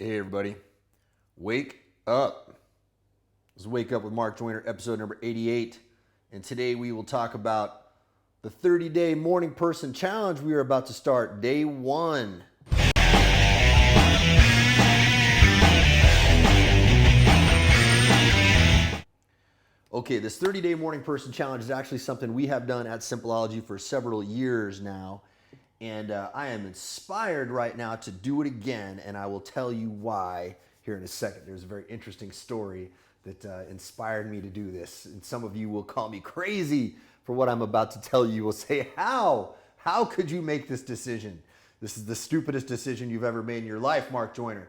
Hey everybody, wake up. This is Wake Up with Mark Joyner, episode number 88. And today we will talk about the 30-day morning person challenge we are about to start, day one. Okay, this 30-day morning person challenge is actually something we have done at Simpleology for several years now. And I am inspired right now to do it again, and I will tell you why here in a second. There's a very interesting story that inspired me to do this. And some of you will call me crazy for what I'm about to tell you. You will say, how? How could you make this decision? This is the stupidest decision you've ever made in your life, Mark Joyner.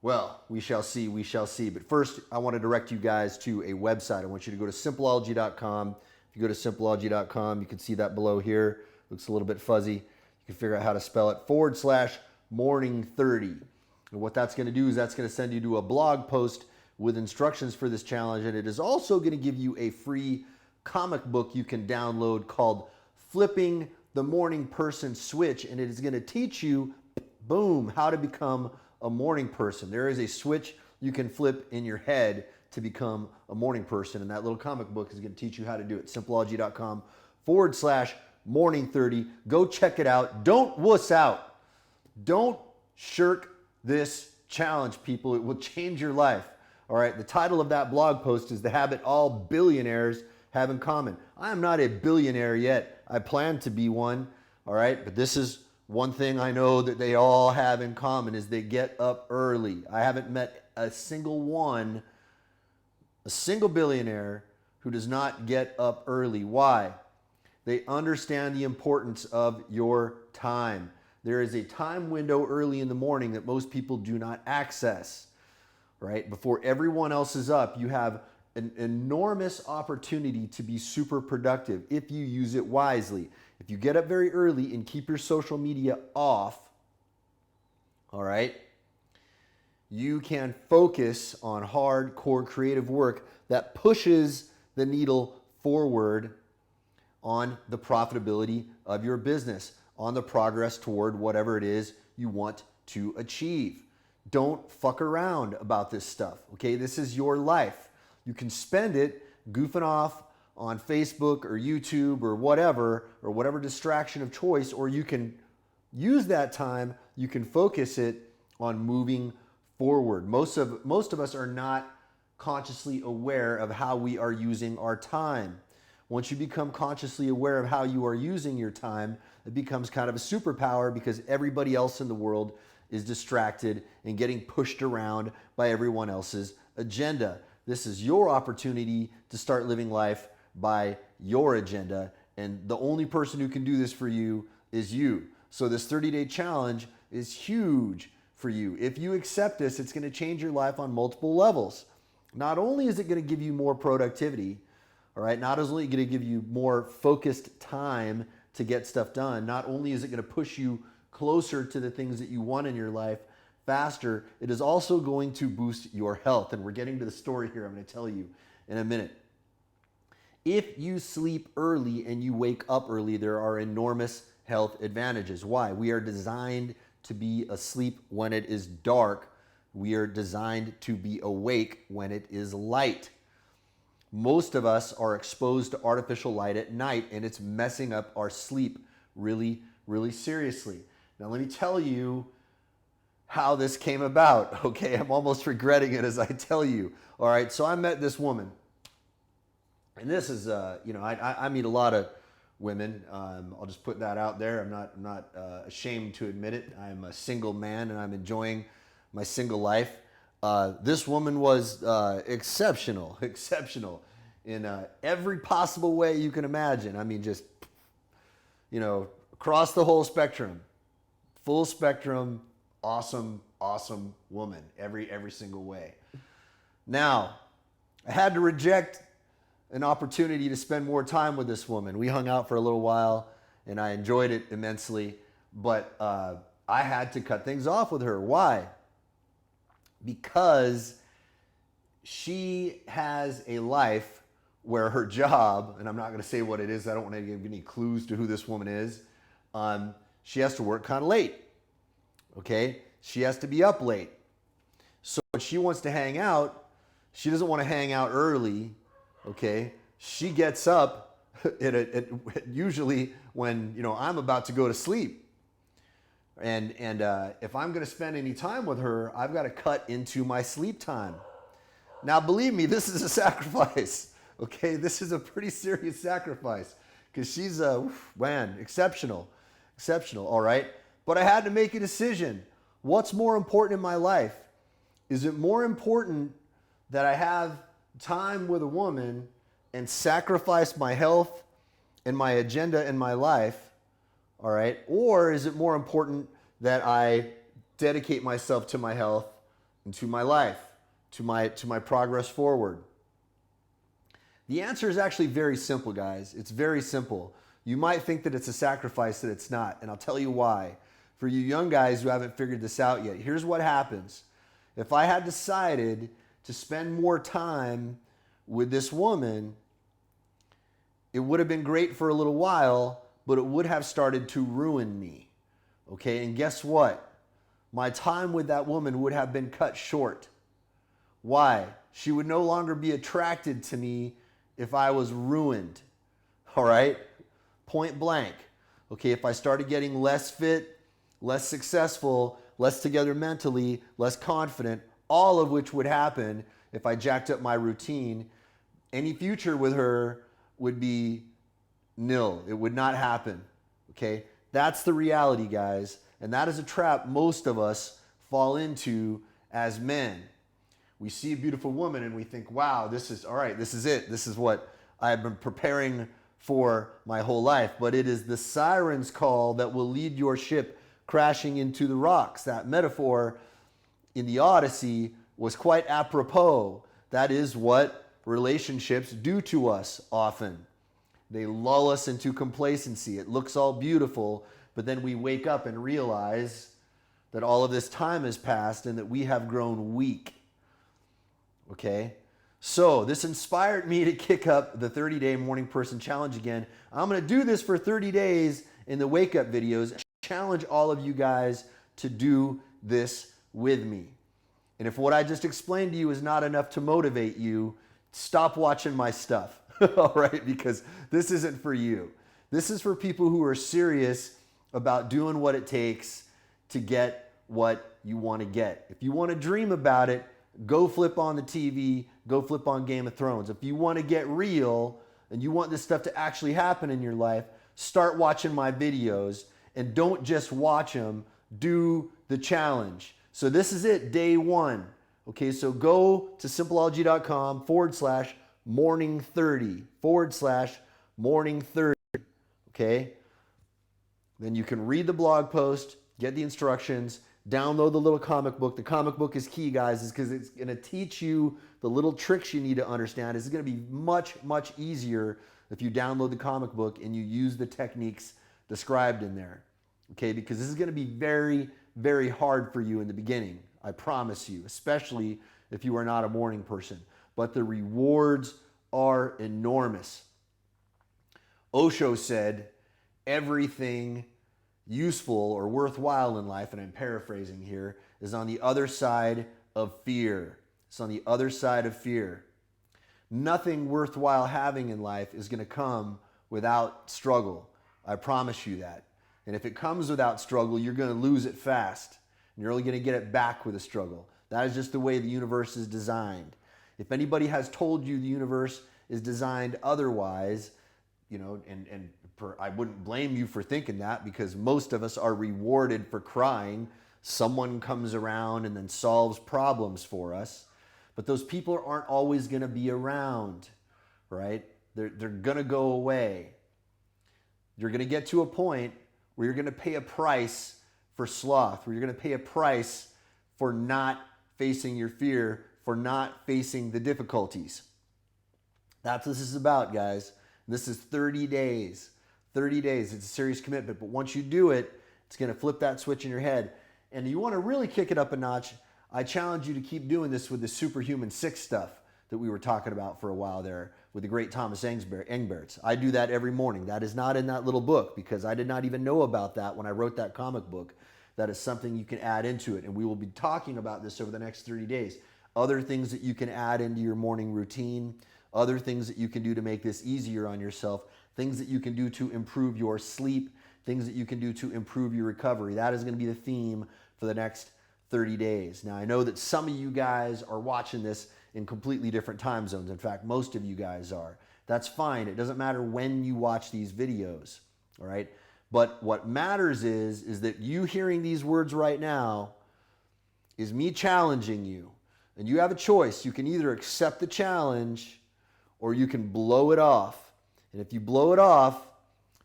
Well, we shall see, we shall see. But first, I want to direct you guys to a website. I want you to go to simpleology.com. If you go to simpleology.com, you can see that below here. Looks a little bit fuzzy. You can figure out how to spell it, /morning30. And what that's going to do is that's going to send you to a blog post with instructions for this challenge. And it is also going to give you a free comic book you can download called Flipping the Morning Person Switch. And it is going to teach you, boom, how to become a morning person. There is a switch you can flip in your head to become a morning person. And that little comic book is going to teach you how to do it. Simpleology.com /morning30. Go check it out. Don't wuss out. Don't shirk this challenge, people. It will change your life. All right. The title of that blog post is The Habit All Billionaires Have in Common. I am not a billionaire yet. I plan to be one. All right. But this is one thing I know that they all have in common is they get up early. I haven't met a single billionaire who does not get up early. Why? They understand the importance of your time. There is a time window early in the morning that most people do not access, right? Before everyone else is up, you have an enormous opportunity to be super productive if you use it wisely. If you get up very early and keep your social media off, all right, you can focus on hardcore creative work that pushes the needle forward on the profitability of your business, on the progress toward whatever it is you want to achieve. Don't fuck around about this stuff, okay? This is your life. You can spend it goofing off on Facebook or YouTube or whatever distraction of choice, or you can use that time, you can focus it on moving forward. Most of us are not consciously aware of how we are using our time. Once you become consciously aware of how you are using your time, it becomes kind of a superpower because everybody else in the world is distracted and getting pushed around by everyone else's agenda. This is your opportunity to start living life by your agenda, and the only person who can do this for you is you. So this 30-day challenge is huge for you. If you accept this, it's going to change your life on multiple levels. Not only is it going to give you more productivity, all right, not only going to give you more focused time to get stuff done, not only is it going to push you closer to the things that you want in your life faster, it is also going to boost your health. And we're getting to the story here I'm going to tell you in a minute. If you sleep early and you wake up early, there are enormous health advantages. Why? We are designed to be asleep when it is dark. We are designed to be awake when it is light. Most of us are exposed to artificial light at night, and it's messing up our sleep really, really seriously. Now, let me tell you how this came about, okay? I'm almost regretting it as I tell you. All right, so I met this woman, and this is, I meet a lot of women. I'll just put that out there. I'm not ashamed to admit it. I'm a single man, and I'm enjoying my single life. This woman was exceptional in every possible way you can imagine. I mean, just, across the whole spectrum, full spectrum, awesome woman, every single way. Now, I had to reject an opportunity to spend more time with this woman. We hung out for a little while, and I enjoyed it immensely, but I had to cut things off with her. Why? Because she has a life where her job, and I'm not going to say what it is, I don't want to give any clues to who this woman is, she has to work kind of late, okay? She has to be up late. So when she wants to hang out, she doesn't want to hang out early, okay? She gets up usually when, I'm about to go to sleep. And if I'm going to spend any time with her, I've got to cut into my sleep time. Now, believe me, this is a sacrifice, okay? This is a pretty serious sacrifice because she's, exceptional, all right? But I had to make a decision. What's more important in my life? Is it more important that I have time with a woman and sacrifice my health and my agenda in my life, all right? Or is it more important that I dedicate myself to my health and to my life, to my progress forward? The answer is actually very simple, guys. It's very simple. You might think that it's a sacrifice, that it's not, and I'll tell you why. For you young guys who haven't figured this out yet, here's what happens. If I had decided to spend more time with this woman, it would have been great for a little while, but it would have started to ruin me. Okay, and guess what? My time with that woman would have been cut short. Why? She would no longer be attracted to me if I was ruined. All right? Point blank. Okay, if I started getting less fit, less successful, less together mentally, less confident, all of which would happen if I jacked up my routine, any future with her would be nil. It would not happen. Okay? That's the reality, guys. And that is a trap most of us fall into as men. We see a beautiful woman and we think, wow, this is all right, this is it. This is what I've been preparing for my whole life. But it is the siren's call that will lead your ship crashing into the rocks. That metaphor in the Odyssey was quite apropos. That is what relationships do to us often. They lull us into complacency. It looks all beautiful, but then we wake up and realize that all of this time has passed and that we have grown weak. Okay? So this inspired me to kick up the 30-day morning person challenge again. I'm going to do this for 30 days in the wake-up videos. Challenge all of you guys to do this with me. And if what I just explained to you is not enough to motivate you, stop watching my stuff, all right? Because this isn't for you. This is for people who are serious about doing what it takes to get what you want to get. If you want to dream about it, go flip on the TV, go flip on Game of Thrones. If you want to get real and you want this stuff to actually happen in your life, start watching my videos and don't just watch them, do the challenge. So this is it, day one. Okay, so go to simpleology.com/morning30 okay? Then you can read the blog post, get the instructions, download the little comic book. The comic book is key, guys, is because it's going to teach you the little tricks you need to understand. It's going to be much, much easier if you download the comic book and you use the techniques described in there, okay? Because this is going to be very, very hard for you in the beginning, I promise you, especially if you are not a morning person. But the rewards are enormous. Osho said, everything useful or worthwhile in life, and I'm paraphrasing here, is on the other side of fear. It's on the other side of fear. Nothing worthwhile having in life is going to come without struggle. I promise you that. And if it comes without struggle, you're going to lose it fast. And you're only going to get it back with a struggle. That is just the way the universe is designed. If anybody has told you the universe is designed otherwise, I wouldn't blame you for thinking that, because most of us are rewarded for crying. Someone comes around and then solves problems for us. But those people aren't always going to be around, right? They're going to go away. You're going to get to a point where you're going to pay a price for sloth, where you're going to pay a price for not facing your fear, for not facing the difficulties. That's what this is about, guys. This is 30 days. 30 days. It's a serious commitment. But once you do it, it's going to flip that switch in your head. And you want to really kick it up a notch, I challenge you to keep doing this with the Superhuman 6 stuff that we were talking about for a while there with the great Thomas Engberts. I do that every morning. That is not in that little book because I did not even know about that when I wrote that comic book. that is something you can add into it. And we will be talking about this over the next 30 days. Other things that you can add into your morning routine, other things that you can do to make this easier on yourself, things that you can do to improve your sleep, things that you can do to improve your recovery. That is going to be the theme for the next 30 days. Now, I know that some of you guys are watching this in completely different time zones. In fact, most of you guys are. That's fine. It doesn't matter when you watch these videos, all right? But what matters is that you hearing these words right now is me challenging you. And you have a choice. You can either accept the challenge or you can blow it off. And if you blow it off,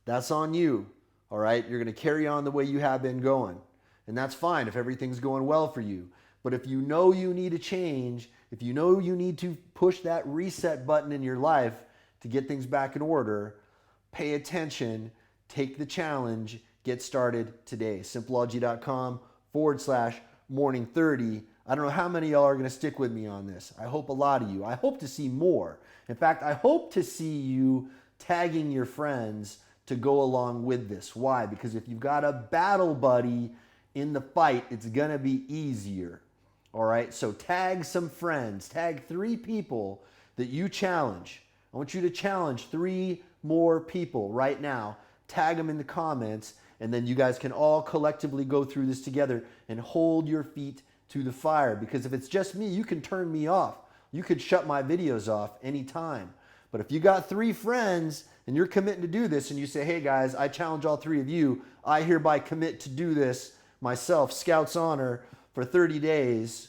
that's on you, all right? You're going to carry on the way you have been going. And that's fine if everything's going well for you. But if you know you need a change, if you know you need to push that reset button in your life to get things back in order, pay attention, take the challenge, get started today. simpleology.com/morning30. I don't know how many of y'all are going to stick with me on this. I hope a lot of you. I hope to see more. In fact, I hope to see you tagging your friends to go along with this. Why? Because if you've got a battle buddy in the fight, it's going to be easier. All right? So tag some friends. Tag 3 people that you challenge. I want you to challenge 3 more people right now. Tag them in the comments, and then you guys can all collectively go through this together and hold your feet to the fire. Because if it's just me, you can turn me off. You could shut my videos off anytime. But if you got 3 friends and you're committing to do this and you say, hey guys, I challenge all 3 of you, I hereby commit to do this myself, Scout's Honor, for 30 days,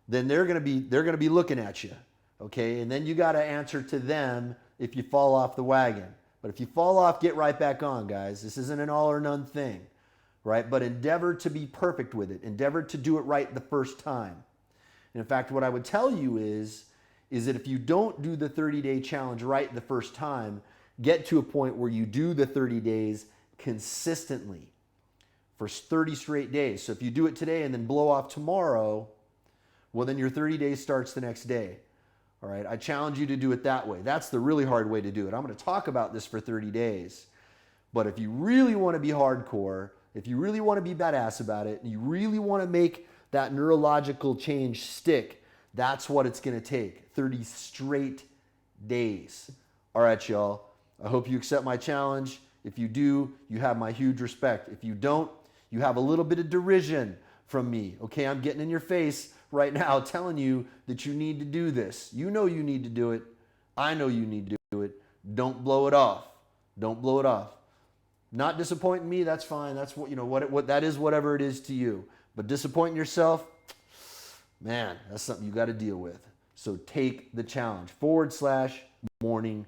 then they're going to be looking at you. Okay? And then you got to answer to them if you fall off the wagon. But if you fall off, get right back on, guys. This isn't an all or none thing, right? But endeavor to be perfect with it. Endeavor to do it right the first time. And in fact, what I would tell you is that if you don't do the 30-day challenge right the first time, get to a point where you do the 30 days consistently for 30 straight days. So if you do it today and then blow off tomorrow, well, then your 30 days starts the next day. All right, I challenge you to do it that way. That's the really hard way to do it. I'm going to talk about this for 30 days. But if you really want to be hardcore, if you really want to be badass about it, and you really want to make that neurological change stick, that's what it's going to take. 30 straight days. All right, y'all. I hope you accept my challenge. If you do, you have my huge respect. If you don't, you have a little bit of derision from me. Okay, I'm getting in your face right now telling you that you need to do this. You know you need to do it. I know you need to do it. Don't blow it off. Don't blow it off. Not disappointing me, that's fine. That's what, what that is, whatever it is to you. But disappointing yourself, man, that's something you got to deal with. So take the challenge. /morning30.